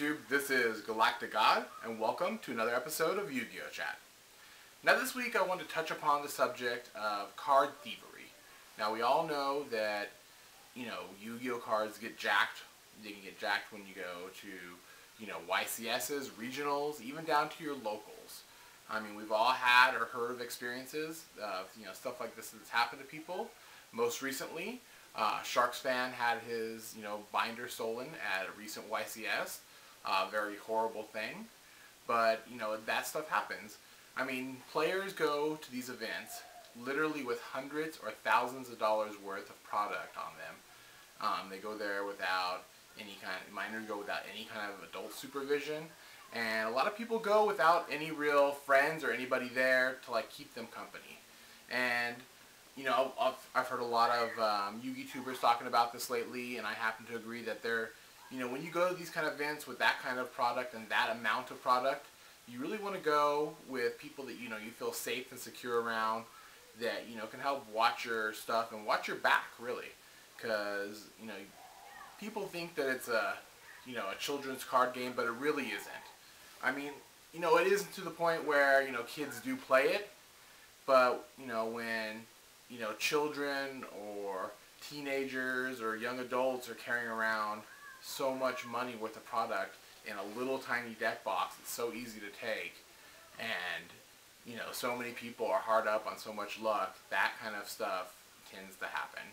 YouTube? This is GalacticGod, and welcome to another episode of Yu-Gi-Oh! Chat. Now this week I want to touch upon the subject of card thievery. Now we all know that, Yu-Gi-Oh! Cards get jacked. They can get jacked when you go to, YCSs, regionals, even down to your locals. I mean, we've all had or heard of experiences of, stuff like this that's happened to people. Most recently, Sharks fan had his, binder stolen at a recent YCS. Very horrible thing. But, that stuff happens. I mean, players go to these events literally with hundreds or thousands of dollars worth of product on them. They go there without minors go without any kind of adult supervision. And a lot of people go without any real friends or anybody there to, keep them company. And I've heard a lot of Yu-Gi-Tubers talking about this lately, and I happen to agree that when you go to these kind of events with that kind of product and that amount of product, you really want to go with people that you feel safe and secure around, that can help watch your stuff and watch your back, really, because people think that it's a children's card game, but it really isn't. I mean, it isn't to the point where kids do play it, but when children or teenagers or young adults are carrying around so much money worth of product in a little tiny deck box, it's so easy to take, and so many people are hard up on so much luck, that kind of stuff tends to happen.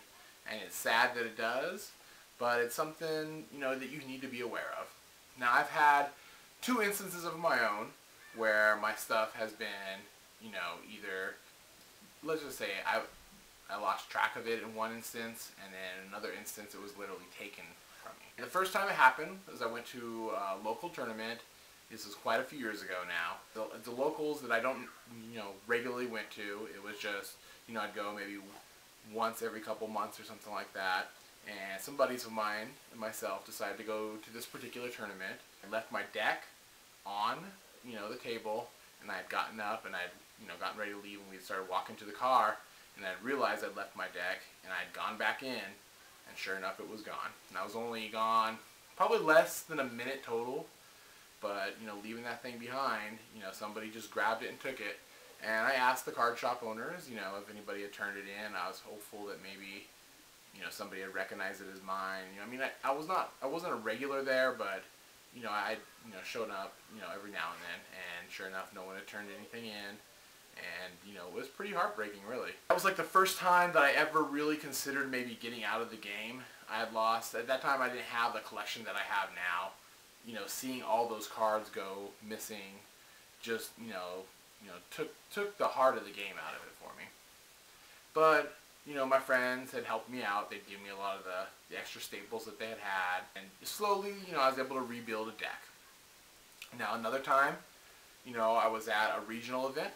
And it's sad that it does, but it's something that you need to be aware of. Now, I've had two instances of my own where my stuff has been either, let's just say I lost track of it in one instance, and then in another instance it was literally taken from me. And the first time it happened was I went to a local tournament. This was quite a few years ago now. The locals that I don't regularly went to, it was just I'd go maybe once every couple months or something like that. And some buddies of mine and myself decided to go to this particular tournament. I left my deck on the table, and I had gotten up and I'd gotten ready to leave, and we started walking to the car, and I realized I'd left my deck, and I'd gone back in, and sure enough it was gone. And I was only gone probably less than a minute total, but leaving that thing behind, somebody just grabbed it and took it. And I asked the card shop owners if anybody had turned it in. I was hopeful that maybe somebody had recognized it as mine. I mean, I wasn't a regular there, but I showed up every now and then, and sure enough no one had turned anything in. And it was pretty heartbreaking, really. That was like the first time that I ever really considered maybe getting out of the game. I had lost, at that time I didn't have the collection that I have now. Seeing all those cards go missing just took the heart of the game out of it for me. But my friends had helped me out. They'd give me a lot of the extra staples that they had, and slowly I was able to rebuild a deck. Now another time I was at a regional event,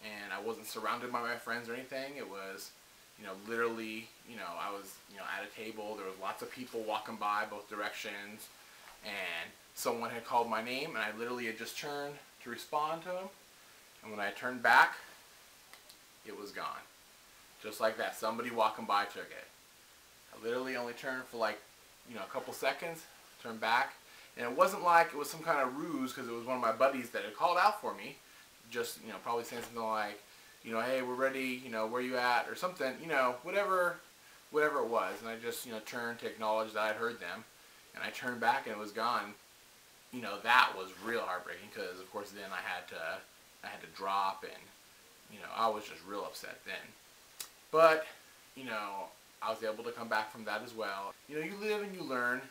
and I wasn't surrounded by my friends or anything. It was literally I was at a table. There was lots of people walking by both directions, and someone had called my name, and I literally had just turned to respond to them, and when I turned back, it was gone. Just like that, somebody walking by took it. I literally only turned for a couple seconds, turned back, and it wasn't like it was some kind of ruse, because it was one of my buddies that had called out for me, just probably saying something like, hey, we're ready, where you at, or something, whatever it was. And I just turned to acknowledge that I'd heard them, and I turned back and it was gone. That was real heartbreaking, because of course then I had to drop, and I was just real upset then. But I was able to come back from that as well. You live and you learn,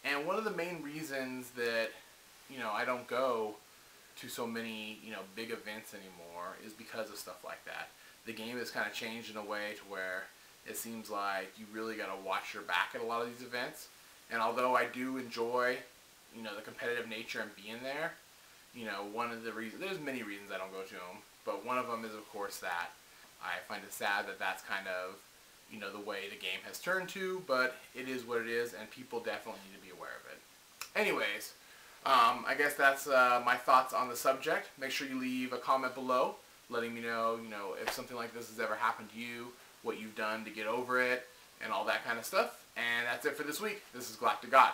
and one of the main reasons that I don't go to so many big events anymore is because of stuff like that. The game has kind of changed in a way to where it seems like you really got to watch your back at a lot of these events. And although I do enjoy the competitive nature and being there, one of the reasons, there's many reasons I don't go to them, but one of them is of course that I find it sad that that's kind of the way the game has turned to, but it is what it is, and people definitely need to be aware of it. Anyways, I guess that's my thoughts on the subject. Make sure you leave a comment below letting me know, if something like this has ever happened to you, what you've done to get over it, and all that kind of stuff. And that's it for this week. This is GalacticGod.